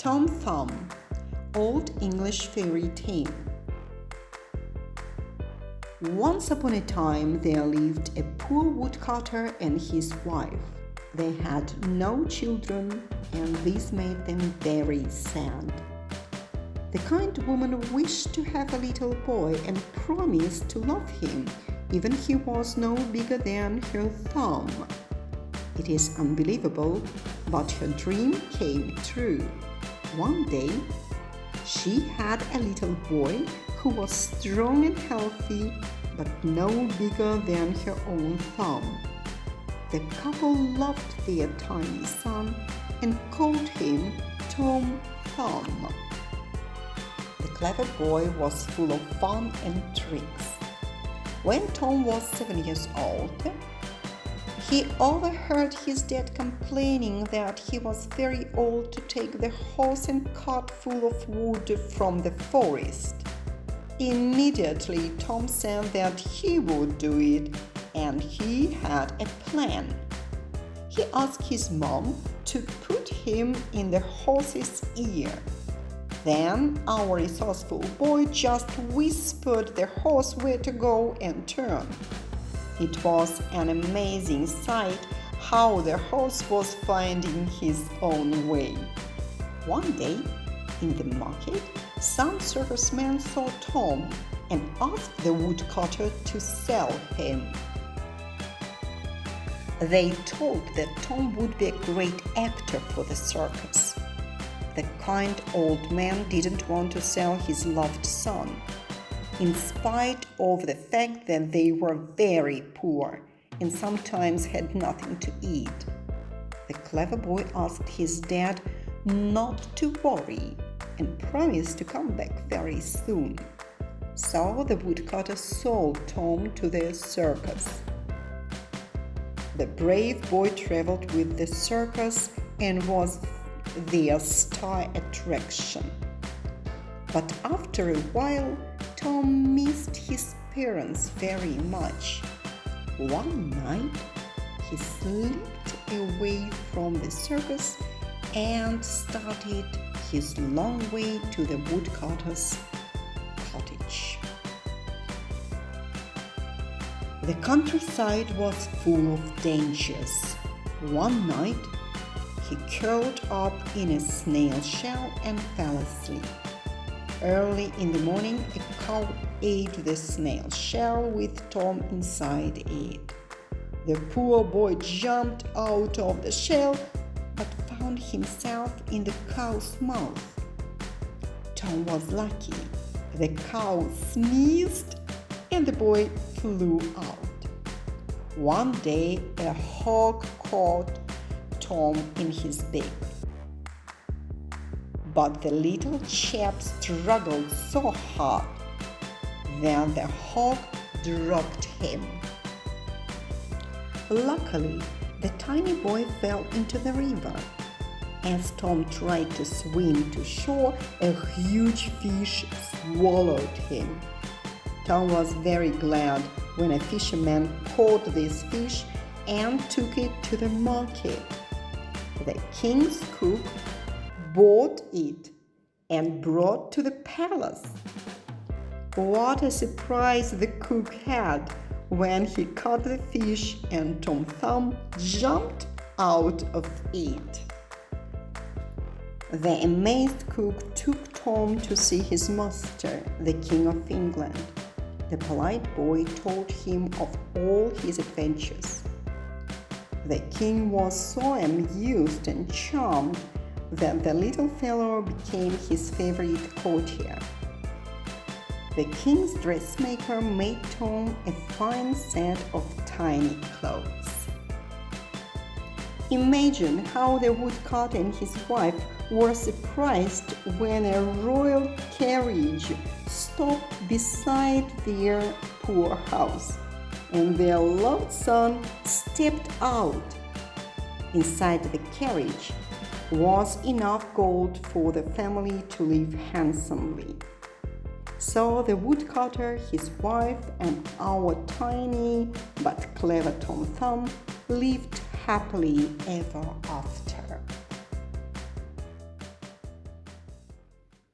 Tom Thumb, Old English Fairy Tale. Once upon a time there lived a poor woodcutter and his wife. They had no children, and this made them very sad. The kind woman wished to have a little boy and promised to love him, even he was no bigger than her thumb. It is unbelievable, but her dream came true. One day, she had a little boy who was strong and healthy, but no bigger than her own thumb. The couple loved their tiny son and called him Tom Thumb. The clever boy was full of fun and tricks. When Tom was 7 years old, he overheard his dad complaining that he was very old to take the horse and cart full of wood from the forest. Immediately, Tom said that he would do it, and he had a plan. He asked his mom to put him in the horse's ear. Then our resourceful boy just whispered the horse where to go and turn. It was an amazing sight how the horse was finding his own way. One day, in the market, some circus men saw Tom and asked the woodcutter to sell him. They thought that Tom would be a great actor for the circus. The kind old man didn't want to sell his loved son, in spite of the fact that they were very poor and sometimes had nothing to eat. The clever boy asked his dad not to worry and promised to come back very soon. So the woodcutter sold Tom to the circus. The brave boy traveled with the circus and was their star attraction. But after a while, Tom missed his parents very much. One night, he slipped away from the circus and started his long way to the woodcutter's cottage. The countryside was full of dangers. One night, he curled up in a snail shell and fell asleep. Early in the morning, a cow ate the snail shell with Tom inside it. The poor boy jumped out of the shell but found himself in the cow's mouth. Tom was lucky. The cow sneezed and the boy flew out. One day, a hawk caught Tom in his beak. But the little chap struggled so hard that the hawk dropped him. Luckily, the tiny boy fell into the river. As Tom tried to swim to shore, a huge fish swallowed him. Tom was very glad when a fisherman caught this fish and took it to the market. The king's cook bought it and brought to the palace. What a surprise the cook had when he caught the fish and Tom Thumb jumped out of it. The amazed cook took Tom to see his master, the King of England. The polite boy told him of all his adventures. The king was so amused and charmed that the little fellow became his favorite courtier. The king's dressmaker made Tom a fine set of tiny clothes. Imagine how the woodcutter and his wife were surprised when a royal carriage stopped beside their poor house and their loved son stepped out. Inside the carriage was enough gold for the family to live handsomely. So the woodcutter, his wife, and our tiny but clever Tom Thumb lived happily ever after.